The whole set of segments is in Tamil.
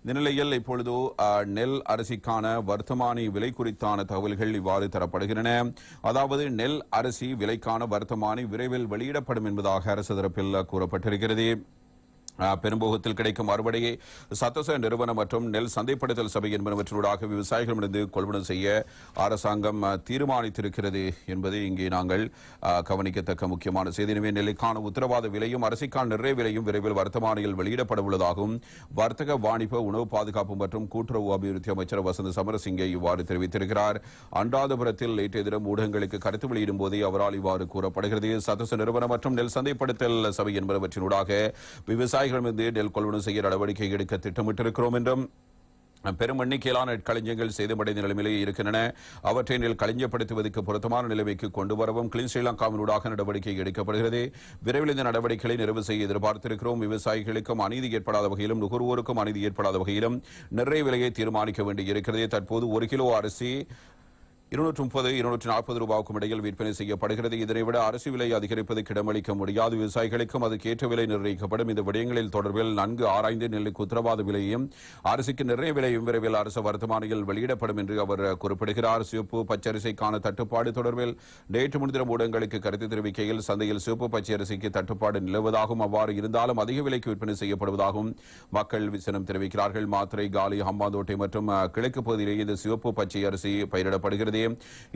இந்த நிலையில் இப்பொழுது நெல் அரிசிக்கான வர்த்தமானி விலை குறித்தான தகவல்கள் இவ்வாறு தரப்படுகின்றன. அதாவது நெல் அரிசி விலைக்கான வர்த்தமானி விரைவில் வெளியிடப்படும் என்பதாக அரசு தரப்பில் கூறப்பட்டிருக்கிறது. பெரும்போகத்தில் கிடைக்கும் அறுவடையை சத்தோச நிறுவனம் மற்றும் நெல் சந்தைப்படுத்தல் சபை என்பனவற்றூடாக விவசாயிகளிடமிருந்து கொள்வனவு செய்ய அரசாங்கம் தீர்மானித்திருக்கிறது என்பது இங்கே நாங்கள் கவனிக்கத்தக்க முக்கியமான செய்தி. எனவே நெல்லுக்கான உத்தரவாத விலையும் அரிசிக்கான நிறைய விலையும் விரைவில் வர்த்தமானியில் வெளியிடப்பட உள்ளதாகவும் வர்த்தக வாணிப உணவு பாதுகாப்பு மற்றும் கூட்டுறவு அபிவிருத்தி அமைச்சர் வசந்த சமரசிங்கே இவ்வாறு தெரிவித்திருக்கிறார். அனுராதபுரத்தில் நேற்றைய தினம் ஊடகங்களுக்கு கருத்து வெளியிடும் போதே அவரால் இவ்வாறு கூறப்படுகிறது. சத்தோச நிறுவனம் மற்றும் நெல் சந்தைப்படுத்தல் சபை என்பனவற்றினூடாக விவசாயிகளிடமிருந்து நெல் கொள்வனவு செய்ய நடவடிக்கை எடுக்க திட்டமிட்டிருக்கிறோம் என்றும் பெரும் எண்ணிக்கையிலான களஞ்சியங்கள் சேதமடைந்த நிலைமையிலே இருக்கின்றன. அவற்றை நெல் களஞ்சியப்படுத்துவதற்கு பொருத்தமான நிலைமைக்கு கொண்டு வரவும் கிளீன் ஸ்ரீலங்காவினூடாக நடவடிக்கை எடுக்கப்படுகிறது. விரைவில் இந்த நடவடிக்கைகளை நிறைவு செய்ய எதிர்பார்த்திருக்கிறோம். விவசாயிகளுக்கும் அநீதி ஏற்படாத வகையிலும் நுகர்வோருக்கும் அநீதி ஏற்படாத வகையிலும் நிறைய விலையை தீர்மானிக்க வேண்டியிருக்கிறது. தற்போது 1 கிலோ அரிசி 230-240 ரூபாய்க்கும் இடையில் விற்பனை செய்யப்படுகிறது. இதனை விட அரிசி விலை அதிகரிப்பதற்கு இடமளிக்க முடியாது. விவசாயிகளுக்கும் அதுக்கேற்ற விலை நிர்ணயிக்கப்படும். இந்த விடயங்களில் தொடர்பில் நன்கு ஆராய்ந்து நெல்லுக்கு உத்தரவாத விலையும் அரிசிக்கு நிறைய விலையும் விரைவில் அரசு வர்த்தமானியில் வெளியிடப்படும் என்று அவர் குறிப்பிடுகிறார். சிவப்பு பச்சரிசிக்கான தட்டுப்பாடு தொடர்பில் நேற்று முன்தினம் ஊடகங்களுக்கு கருத்து தெரிவிக்கையில் சந்தையில் சிவப்பு பச்சரிசிக்கு தட்டுப்பாடு நிலவுவதாகவும் அவ்வாறு இருந்தாலும் அதிக விலைக்கு விற்பனை செய்யப்படுவதாகவும் மக்கள் விசனம் தெரிவிக்கிறார்கள். மாத்திரை, காலி, ஹம்பாந்தோட்டை மற்றும் கிழக்கு பகுதியிலேயே இந்த சிவப்பு பச்சை அரிசி பயிரிடப்படுகிறது.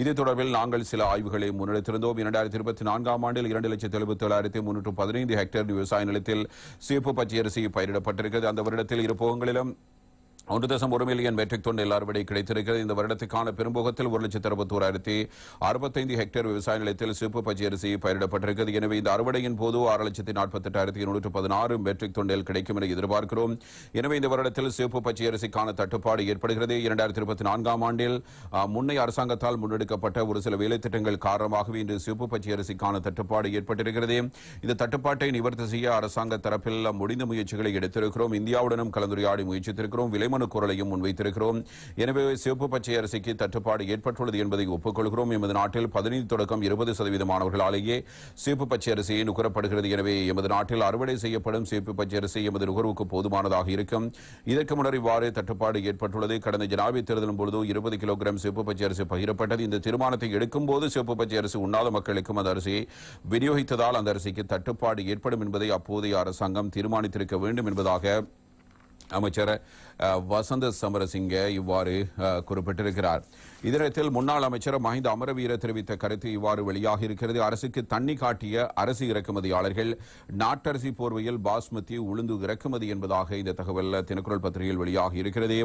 இது தொடர்பில் நாங்கள் சில ஆய்வுகளை முன்னெடுத்திருந்தோம். 2024 ஆண்டில் 2,77,315 ஹெக்டேர் விவசாய நிலத்தில் சிவப்பு பச்சை அரிசி பயிரிடப்பட்டிருக்கிறது. அந்த வருடத்தில் இரு போகங்களிலும் 1.1 மில்லியன் மெட்ரிக் டன் நெல் அறுவடை கிடைத்திருக்கிறது. இந்த வருடத்துக்கான பெரும்போகத்தில் 1,61,065 ஹெக்டேர் விவசாய நிலத்தில் சிவப்பு பச்சை அரிசி பயிரிடப்பட்டிருக்கிறது. எனவே இந்த அறுவடையின் போது 6,48,816 மெட்ரிக் டன் நெல் கிடைக்கும் என எதிர்பார்க்கிறோம். எனவே இந்த வருடத்தில் சிவப்பு பச்சை அரிசிக்கான தட்டுப்பாடு ஏற்படுகிறது. 2024 ஆண்டில் முன்னைய அரசாங்கத்தால் முன்னெடுக்கப்பட்ட ஒரு சில வேலை திட்டங்கள் காரணமாகவே இன்று சிவப்பு பச்சை அரிசிக்கான தட்டுப்பாடு ஏற்பட்டிருக்கிறது. இந்த தட்டுப்பாட்டை நிவர்த்தி செய்ய அரசாங்க தரப்பில் முடிந்த முயற்சிகளை எடுத்திருக்கிறோம். இந்தியாவுடனும் கலந்துரையாடி முயற்சித்திருக்கிறோம். விலை குரலையும் முன்வைத்திருக்கிறோம். எனவே சிவப்பு பச்சை அரிசிக்கு தட்டுப்பாடு ஏற்பட்டுள்ளது என்பதை ஒப்புக்கொள்கிறோம். எமது நாட்டில் 15 தொடக்கம் 20% மாணவர்களாலேயே சிவப்பு பச்சை அரிசியை நுகரப்படுகிறது. எனவே எமது நாட்டில் அறுவடை செய்யப்படும் சிவப்பு பச்சை அரிசி எமது நுகர்வுக்கு போதுமானதாக இருக்கும். இதற்கு முன்னர் இவ்வாறு தட்டுப்பாடு ஏற்பட்டுள்ளது. கடந்த ஜனாதிபதி தேர்தலின் பொழுது 20 கிலோகிராம் சிவப்பு பச்சை அரிசி பகிரப்பட்டது. இந்த தீர்மானத்தை எடுக்கும் போது சிவப்பு பச்சை அரிசி உண்ணாத மக்களுக்கும் அந்த அரிசியை விநியோகித்ததால் அந்த அரிசிக்கு தட்டுப்பாடு ஏற்படும் என்பதை அப்போதைய அரசாங்கம் தீர்மானித்திருக்க வேண்டும் என்பதாக அமைச்சர் வசந்த சமரசிங்க இவ்வாறு குறிப்பிட்டிருக்கிறார். இதனத்தில் முன்னாள் அமைச்சர் மஹிந்த அமரவீர தெரிவித்த கருத்து இவ்வாறு வெளியாக இருக்கிறது. அரசுக்கு தண்ணி காட்டிய அரசு இறக்குமதியாளர்கள் நாட்டரசி போர்வையில் பாஸ்மதி உளுந்து இறக்குமதி என்பதாக இந்த தகவல் தினக்குரல் பத்திரிகையில் வெளியாக இருக்கிறது.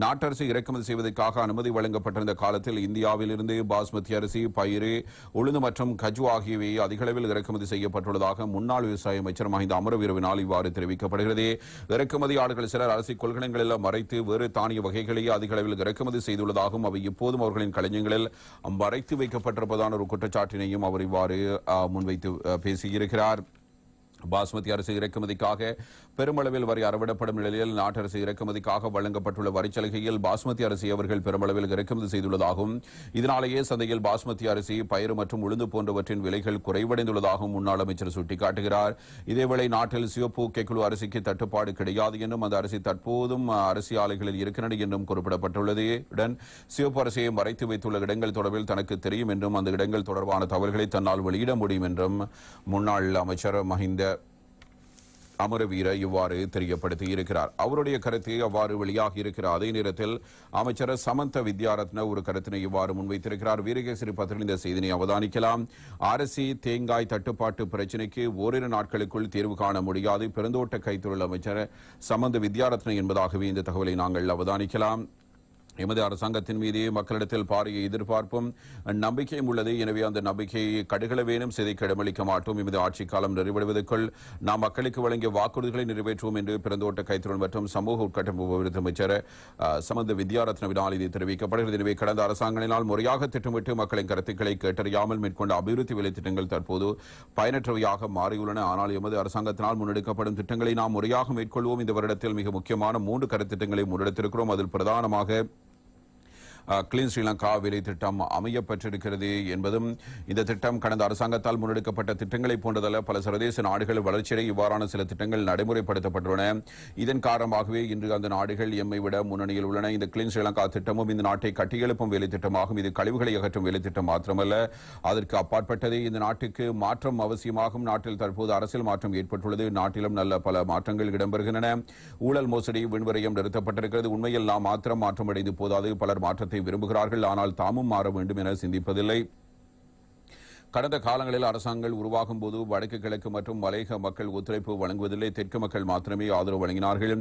நாட்டரசு இறக்குமதி செய்வதற்காக அனுமதி வழங்கப்பட்டிருந்த காலத்தில் இந்தியாவில் இருந்து பாஸ்மதி அரிசி, பயிறு, உளுந்து மற்றும் கஜு ஆகியவை அதிக அளவில் இறக்குமதி செய்யப்பட்டுள்ளதாக முன்னாள் விவசாய அமைச்சர் மஹிந்த அமரவீரவினால் இவ்வாறு தெரிவிக்கப்படுகிறது. இறக்குமதியாளர்கள் சிலர் அரசு கொள்கலன்களில் மறைத்து வேறு தானிய வகைகளையே அதிக அளவில் இறக்குமதி செய்துள்ளதாகவும் அவை இப்போதும் அவர்களின் களஞ்சியங்களில் மறைத்து வைக்கப்பட்டிருப்பதான ஒரு குற்றச்சாட்டினையும் அவர் இவ்வாறு முன்வைத்து பேசியிருக்கிறார். பாஸ்மதி அரிசி இறக்குமதிக்காக பெருமளவில் வரி அறவிடப்படும் நிலையில் நாட்டரசு இறக்குமதிக்காக வழங்கப்பட்டுள்ள வரிச்சலுகையில் பாஸ்மதி அரிசி அவர்கள் பெருமளவில் இறக்குமதி செய்துள்ளதாகவும் இதனாலேயே சந்தையில் பாஸ்மதி அரிசி, பயிறு மற்றும் உளுந்து போன்றவற்றின் விலைகள் குறைவடைந்துள்ளதாகவும் முன்னாள் அமைச்சர் சுட்டிக்காட்டுகிறார். இதேவேளை நாட்டில் சிவப்பு கெக்குழு அரிசிக்கு தட்டுப்பாடு கிடையாது என்றும் அந்த அரிசி தற்போதும் அரிசி ஆலைகளில் இருக்கின்றன என்றும் குறிப்பிடப்பட்டுள்ளது. சிவப்பு அரிசியை மறைத்து வைத்துள்ள இடங்கள் தொடர்பில் தனக்கு தெரியும் என்றும் அந்த இடங்கள் தொடர்பான தகவல்களை தன்னால் வெளியிட முடியும் என்றும் முன்னாள் அமைச்சர் மஹிந்த அமரவீர இவ்வாறு தெரியப்படுத்தி இருக்கிறார். அவருடைய கருத்து அவ்வாறு வெளியாகி இருக்கிறார். அதே நேரத்தில் அமைச்சர் சமந்த வித்யாரத்ன ஒரு கருத்தினை இவ்வாறு முன்வைத்திருக்கிறார். வீரகேசரி பத்திரிகை இந்த செய்தியை அவதானிக்கலாம். அரிசி, தேங்காய் தட்டுப்பாட்டு பிரச்சினைக்கு ஓரிரு நாட்களுக்குள் தீர்வு காண முடியாது பெருந்தோட்ட கைத்தொழில் அமைச்சர் சமந்த வித்யாரத்ன என்பதாகவே இந்த தகவலை நாங்கள் அவதானிக்கலாம். எமது அரசாங்கத்தின் மீது மக்களிடத்தில் பாரிய எதிர்பார்ப்பும் நம்பிக்கையும் உள்ளது. எனவே அந்த நம்பிக்கையை கடுகளவேனும் சிதைக்க இடமளிக்க மாட்டோம். எமது ஆட்சி காலம் நிறைவடைவதற்குள் நாம் மக்களுக்கு வழங்கிய வாக்குறுதிகளை நிறைவேற்றுவோம் என்று பிறந்தோட்ட கைத்தொழில் மற்றும் சமூக உட்கட்டமைப்பு அமைச்சர் சமந்த வித்யாரத்னவினால் இது தெரிவிக்கப்படுகிறது. எனவே கடந்த அரசாங்கத்தினால் முறையாக திட்டமிட்டு மக்களின் கருத்துக்களை கேட்டறியாமல் மேற்கொண்ட அபிவிருத்தி வேலை திட்டங்கள் தற்போது பயனற்றவையாக மாறியுள்ளன. ஆனால் எமது அரசாங்கத்தினால் முன்னெடுக்கப்படும் திட்டங்களை நாம் முறையாக மேற்கொள்வோம். இந்த வருடத்தில் மிக முக்கியமான 3 கருத்திட்டங்களை முன்னெடுத்திருக்கிறோம். அதில் பிரதானமாக கிளீன் ஸ்ரீலங்கா வேலை திட்டம் அமையப்பட்டிருக்கிறது என்பதும் இந்த திட்டம் கடந்த அரசாங்கத்தால் முன்னெடுக்கப்பட்ட திட்டங்களை போன்றதல்ல. பல சர்வதேச நாடுகள் வளர்ச்சியை இவ்வாறான சில திட்டங்கள் நடைமுறைப்படுத்தப்பட்டுள்ளன. இதன் காரணமாகவே இன்று அந்த நாடுகள் எம்மை விட முன்னணியில் உள்ளன. இந்த கிளீன் ஸ்ரீலங்கா திட்டமும் இந்த நாட்டை கட்டியெழுப்பும் வேலை திட்டமாகும். இது கழிவுகளை அகற்றும் வேலை திட்டம் மாத்திரமல்ல, அதற்கு அப்பாற்பட்டதே. இந்த நாட்டுக்கு மாற்றம் அவசியமாகும். நாட்டில் தற்போது அரசியல் மாற்றம் ஏற்பட்டுள்ளது. நாட்டிலும் நல்ல பல மாற்றங்கள் இடம்பெறுகின்றன. ஊழல் மோசடி விண்வரையும் நிறுத்தப்பட்டிருக்கிறது. உண்மையில் நாம் மாத்திரம் மாற்றமடைந்து போதாது. பலர் மாற்றத்தை விரும்புகிறார்கள், ஆனால் தாமும் மாற வேண்டும் என சிந்திப்பதில்லை. கடந்த காலங்களில் அரசாங்கங்கள் உருவாகும் போது வடக்கு கிழக்கு மற்றும் மலையக மக்கள் ஒத்துழைப்பு வழங்குவதில்லை. தெற்கு மக்கள் மாத்திரமே ஆதரவு வழங்கினார்கள்.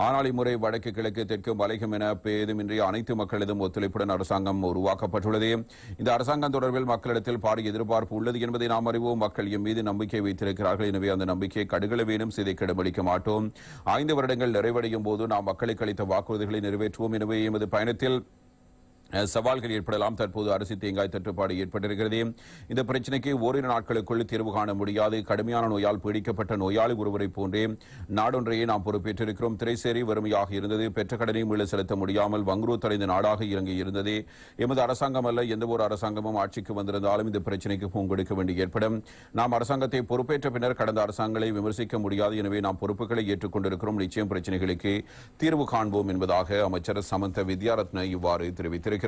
ஆனால் இம்முறை வடக்கு கிழக்கு தெற்கு மலையகம் என பேதுமின்றி அனைத்து மக்களதும் ஒத்துழைப்புடன் அரசாங்கம் உருவாக்கப்பட்டுள்ளது. இந்த அரசாங்கம் தொடர்பில் மக்களிடத்தில் பாரிய எதிர்பார்ப்பு உள்ளது என்பதை நாம் அறிவோம். மக்கள் எம் மீது நம்பிக்கை வைத்திருக்கிறார்கள். எனவே அந்த நம்பிக்கையை கடுகளவேனும் சிதைக்கிடமளிக்க மாட்டோம். 5 வருடங்கள் நிறைவடையும் போது நாம் மக்களுக்கு அளித்த வாக்குறுதிகளை நிறைவேற்றுவோம். எனவே எமது பயணத்தில் சவால்கள் ஏற்படலாம். தற்போது அரிசி தேங்காய் தட்டுப்பாடு ஏற்பட்டிருக்கிறது. இந்த பிரச்சனைக்கு ஓரிரு நாட்களுக்குள் தீர்வு காண முடியாது. கடுமையான நோயால் பீடிக்கப்பட்ட நோயாளி ஒருவரை போன்றே நாடொன்றையே நாம் பொறுப்பேற்றிருக்கிறோம். திரைசேரி வறுமையாக இருந்தது. பெற்ற கடனை மீள செலுத்த முடியாமல் வங்குரோத்தடைந்த நாடாக இலங்கை இருந்தது. எமது அரசாங்கம் அல்ல, எந்த ஒரு அரசாங்கமும் ஆட்சிக்கு வந்திருந்தாலும் இந்த பிரச்சனைக்கு பூங்கொடுக்க வேண்டி ஏற்படும். நாம் அரசாங்கத்தை பொறுப்பேற்ற பின்னர் கடந்த அரசாங்கங்களை விமர்சிக்க முடியாது. எனவே நாம் பொறுப்புகளை ஏற்றுக்கொண்டிருக்கிறோம். நிச்சயம் பிரச்சனைகளுக்கு தீர்வு காண்போம் என்பதாக அமைச்சர் சமந்த வித்யாரத்ன இவ்வாறு தெரிவித்திருக்கிறார்.